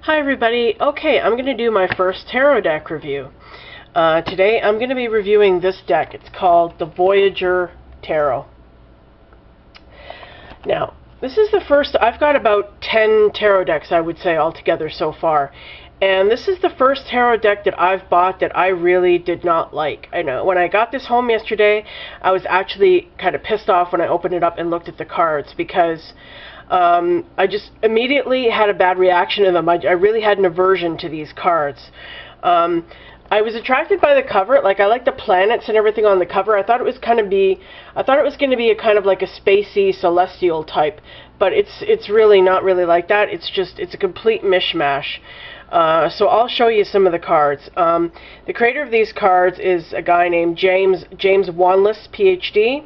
Hi everybody. Okay, I'm going to do my first tarot deck review. Today I'm going to be reviewing this deck. It's called the Voyager Tarot. Now, this is the first, I've got about 10 tarot decks I would say altogether so far. And this is the first tarot deck that I've bought that I really did not like. I know, when I got this home yesterday, I was actually kind of pissed off when I opened it up and looked at the cards because I just immediately had a bad reaction to them. I really had an aversion to these cards. I was attracted by the cover. Like, I like the planets and everything on the cover. I thought it was going to be a kind of like a spacey celestial type, but it's really not really like that. It's a complete mishmash. So I'll show you some of the cards. The creator of these cards is a guy named James Wanless Ph.D.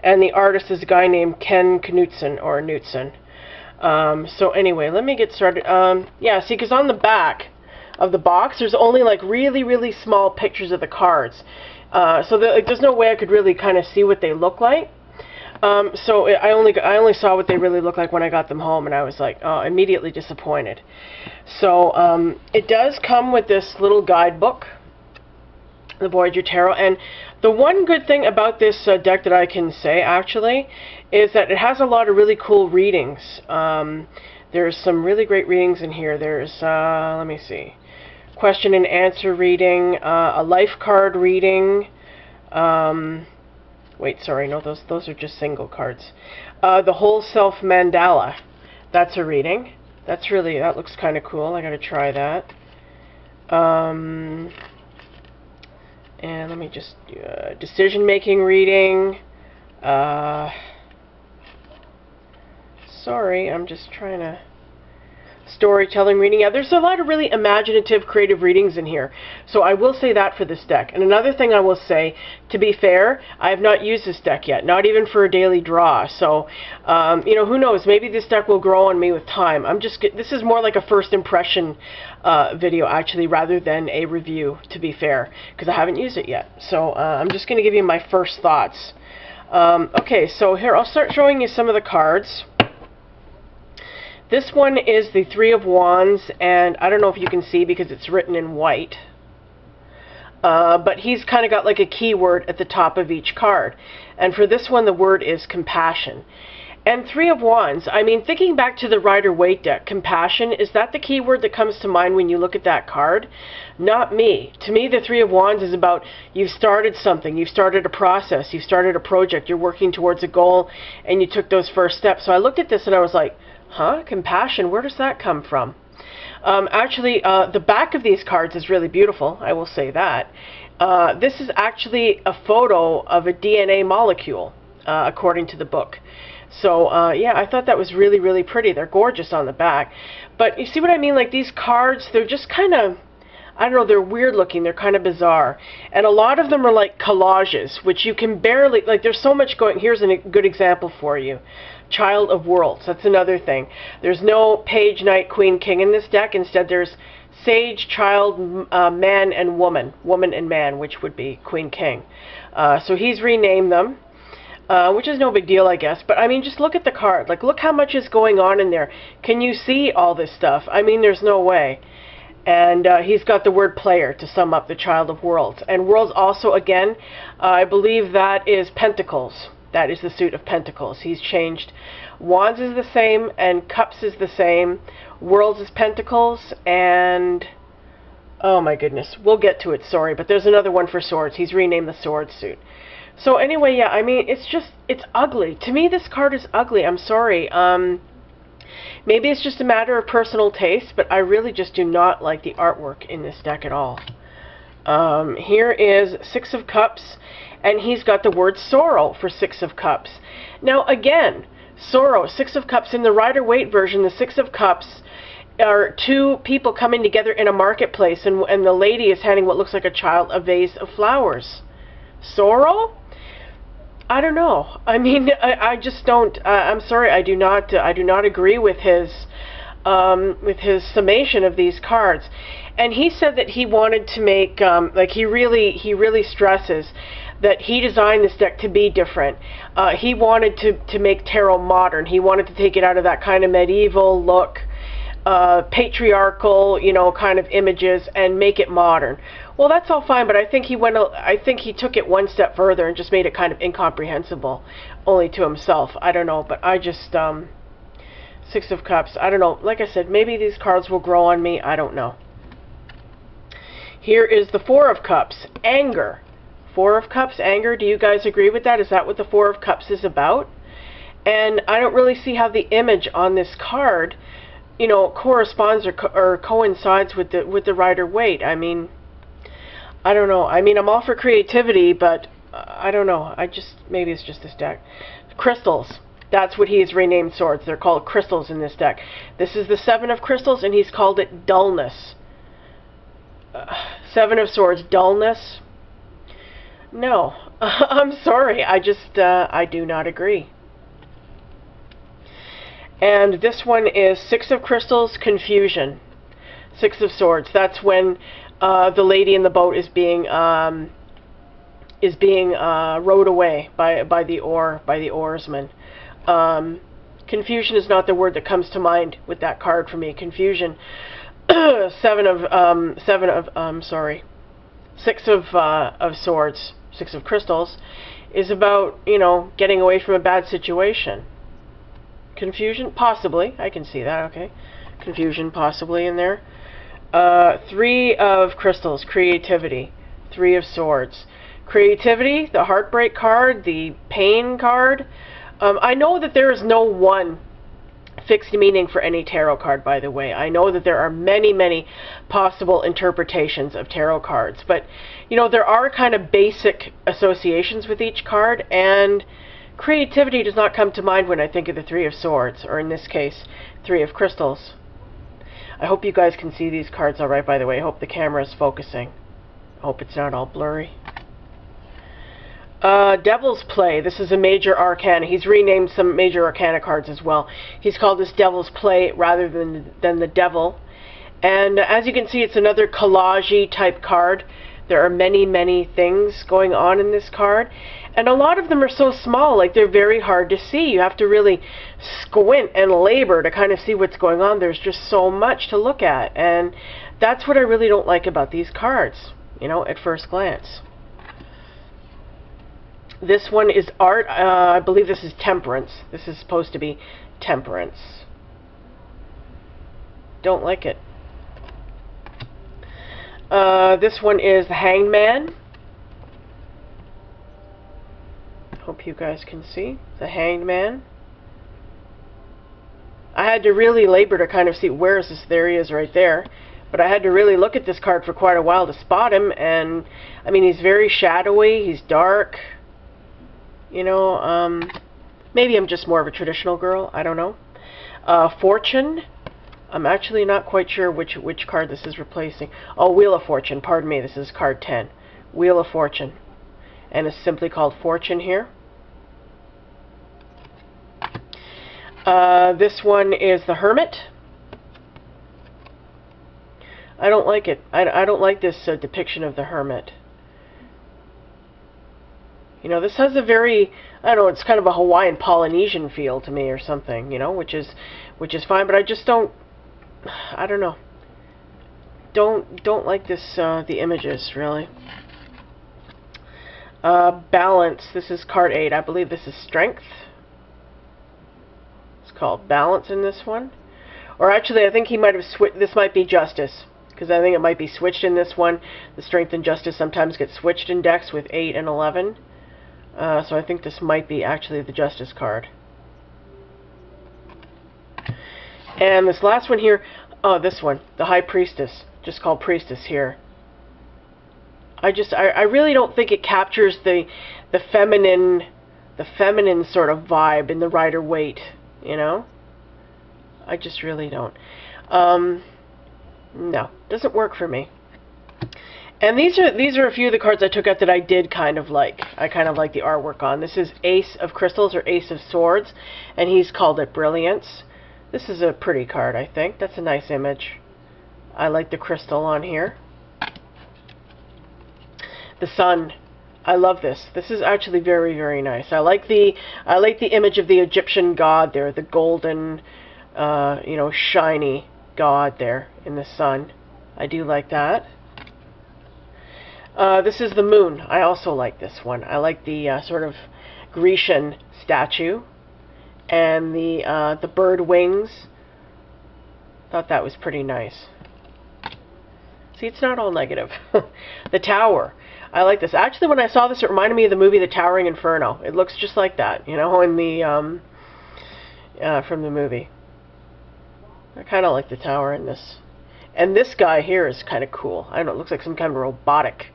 and the artist is a guy named Ken Knutson or Knutson. So anyway, let me get started. Yeah, see, because on the back of the box, there's only like really small pictures of the cards. So there's no way I could really kind of see what they look like. So I only saw what they really look like when I got them home, and I was like, immediately disappointed. So it does come with this little guidebook, the Voyager Tarot, and the one good thing about this deck that I can say actually is that it has a lot of really cool readings. There's some really great readings in here. There's let me see, question and answer reading, a life card reading. Wait, sorry, no, those are just single cards. The whole self mandala, that's a reading. That looks kind of cool. I gotta try that. And let me just do a decision-making reading. Sorry, I'm just trying to... Storytelling reading. Yeah, there's a lot of really imaginative, creative readings in here. So I will say that for this deck. And another thing I will say, to be fair, I have not used this deck yet, not even for a daily draw. So, you know, who knows? Maybe this deck will grow on me with time. This is more like a first impression video, actually, rather than a review, to be fair, because I haven't used it yet. So I'm just going to give you my first thoughts. Okay, so here, I'll start showing you some of the cards. This one is the Three of Wands, and I don't know if you can see because it's written in white. But he's kind of got like a keyword at the top of each card. And for this one, the word is compassion. And Three of Wands, I mean, thinking back to the Rider-Waite deck, compassion, is that the keyword that comes to mind when you look at that card? Not me. To me, the Three of Wands is about you've started something, you've started a process, you've started a project, you're working towards a goal, and you took those first steps. So I looked at this and I was like, huh? Compassion? Where does that come from? Actually, the back of these cards is really beautiful. I will say that. This is actually a photo of a DNA molecule, according to the book. So, yeah, I thought that was really pretty. They're gorgeous on the back. But you see what I mean? Like, these cards, they're just kind of... I don't know, they're weird looking, they're kind of bizarre. And a lot of them are like collages, which you can barely, like, there's so much going. Here's a good example for you. Child of Worlds, that's another thing. There's no page, knight, queen, king in this deck. Instead, there's sage, child, man, and woman. Woman and man, which would be queen, king. So he's renamed them, which is no big deal, I guess. But, I mean, just look at the card. Like, look how much is going on in there. Can you see all this stuff? I mean, there's no way. And he's got the word player to sum up the Child of Worlds. And Worlds also, again, I believe that is Pentacles. That is the suit of Pentacles. He's changed. Wands is the same, and Cups is the same. Worlds is Pentacles, and... oh my goodness, we'll get to it, sorry. But there's another one for Swords. He's renamed the Sword suit. So anyway, yeah, I mean, it's ugly. To me, this card is ugly. I'm sorry. Maybe it's just a matter of personal taste, but I really just do not like the artwork in this deck at all. Here is Six of Cups, and he's got the word sorrow for Six of Cups. Now, again, sorrow, Six of Cups. In the Rider-Waite version, the Six of Cups are two people coming together in a marketplace, and the lady is handing what looks like a child a vase of flowers. Sorrow? I don't know. I mean, I just don't. I'm sorry. I do not agree with his summation of these cards. And he said that he wanted to make like he really stresses that he designed this deck to be different. He wanted to make tarot modern. He wanted to take it out of that kind of medieval look patriarchal, you know, kind of images and make it modern. Well, that's all fine, but I think he took it one step further and just made it kind of incomprehensible, only to himself. I don't know, but I just Six of Cups. I don't know. Like I said, maybe these cards will grow on me. I don't know. Here is the Four of Cups, anger. Four of Cups, anger. Do you guys agree with that? Is that what the Four of Cups is about? And I don't really see how the image on this card, you know, corresponds or coincides with the Rider-Waite. I mean, I don't know. I mean, I'm all for creativity, but I don't know. Maybe it's just this deck. Crystals. That's what he's renamed swords. They're called crystals in this deck. This is the Seven of Crystals, and he's called it dullness. Seven of Swords, dullness. No, I'm sorry. I do not agree. And this one is Six of Crystals, confusion. Six of Swords. That's when the lady in the boat is being rowed away by the oarsman. Confusion is not the word that comes to mind with that card for me. Confusion. Six of Swords, Six of Crystals, is about, you know, getting away from a bad situation. Confusion, possibly. I can see that. Okay, confusion possibly in there. Three of Crystals, creativity. Three of Swords, creativity. The heartbreak card, the pain card. I know that there is no one fixed meaning for any tarot card, by the way. I know that there are many, many possible interpretations of tarot cards, but you know, there are kind of basic associations with each card, and creativity does not come to mind when I think of the Three of Swords, or in this case, Three of Crystals. I hope you guys can see these cards all right, by the way. I hope the camera is focusing. I hope it's not all blurry. Devil's Play. This is a major arcana. He's renamed some major arcana cards as well. He's called this Devil's Play rather than the Devil. And as you can see, it's another collage type card. There are many, many things going on in this card. And a lot of them are so small, like they're very hard to see. You have to really squint and labor to kind of see what's going on. There's just so much to look at. And that's what I really don't like about these cards, you know, at first glance. This one is art. I believe this is Temperance. This is supposed to be Temperance. Don't like it. This one is the Hanged Man. Hope you guys can see the Hanged Man. I had to really labor to kind of see where is this. There he is, right there. But I had to really look at this card for quite a while to spot him. And I mean, he's very shadowy. He's dark. You know, maybe I'm just more of a traditional girl. I don't know. Fortune. I'm actually not quite sure which card this is replacing. Oh, Wheel of Fortune. Pardon me. This is card 10. Wheel of Fortune. And it's simply called Fortune here. This one is the Hermit. I don't like it. I don't like this depiction of the Hermit. You know, this has a very, I don't know, it's kind of a Hawaiian Polynesian feel to me or something, you know, which is fine, but I just don't, I don't know. Don't like this, the images, really. Balance. This is card 8. I believe this is Strength. It's called Balance in this one. Or actually, I think he might have switched, this might be Justice, because I think it might be switched in this one. The Strength and Justice sometimes get switched in decks with 8 and 11. So I think this might be actually the Justice card. And this last one here, oh, this one, the High Priestess, just called Priestess here. I really don't think it captures the feminine sort of vibe in the Rider-Waite, you know? I just really don't. No, doesn't work for me. And these are a few of the cards I took out that I did kind of like. I kind of like the artwork on. This is Ace of Crystals or Ace of Swords, and he's called it Brilliance. This is a pretty card, I think. That's a nice image. I like the crystal on here. The Sun. I love this. This is actually very, very nice. I like the image of the Egyptian god there, the golden, you know, shiny god there in the sun. I do like that. This is the moon. I also like this one. I like the sort of Grecian statue and the bird wings. Thought that was pretty nice. See, it's not all negative. The tower. I like this. Actually, when I saw this, it reminded me of the movie The Towering Inferno. It looks just like that, you know, in the from the movie. I kind of like the tower in this. And this guy here is kind of cool. I don't know, it looks like some kind of robotic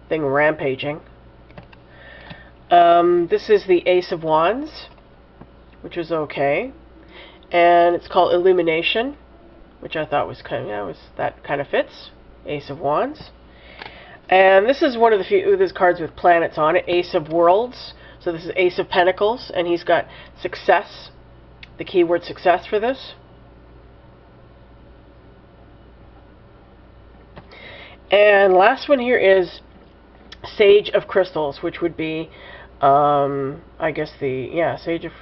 thing rampaging. This is the Ace of Wands, which is okay. And it's called Illumination, which I thought was kind of, that kind of fits. Ace of Wands. And this is one of the few of these cards with planets on it, Ace of Worlds. So this is Ace of Pentacles, and he's got success, the keyword success for this. And last one here is Sage of Crystals, which would be, I guess Sage of,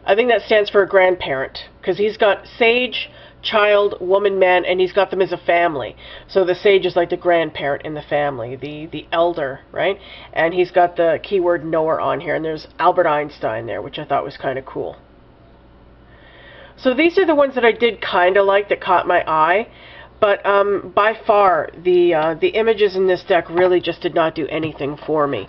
I think that stands for a grandparent, because he's got Sage, child, woman, man, and he's got them as a family. So the sage is like the grandparent in the family, the elder, right? And he's got the keyword knower on here, and there's Albert Einstein there, which I thought was kind of cool. So these are the ones that I did kind of like, that caught my eye. But by far, the images in this deck really just did not do anything for me.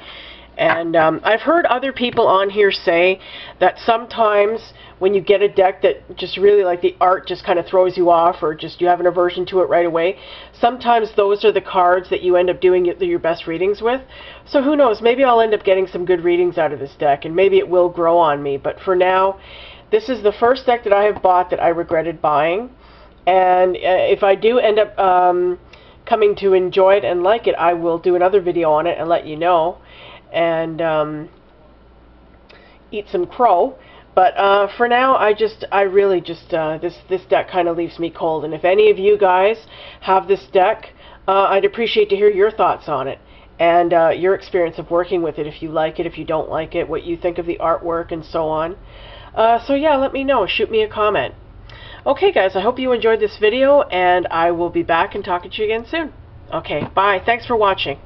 And I've heard other people on here say that sometimes when you get a deck that just really, like, the art just kind of throws you off, or just you have an aversion to it right away, sometimes those are the cards that you end up doing your best readings with. So who knows, maybe I'll end up getting some good readings out of this deck, and maybe it will grow on me. But for now, this is the first deck that I have bought that I regretted buying. And if I do end up coming to enjoy it and like it, I will do another video on it and let you know, and eat some crow. But for now, I really just this deck kind of leaves me cold. And if any of you guys have this deck, I'd appreciate to hear your thoughts on it and your experience of working with it. If you like it, if you don't like it, what you think of the artwork, and so on. So yeah, let me know. Shoot me a comment. Okay, guys, I hope you enjoyed this video, and I will be back and talking to you again soon. Okay, bye. Thanks for watching.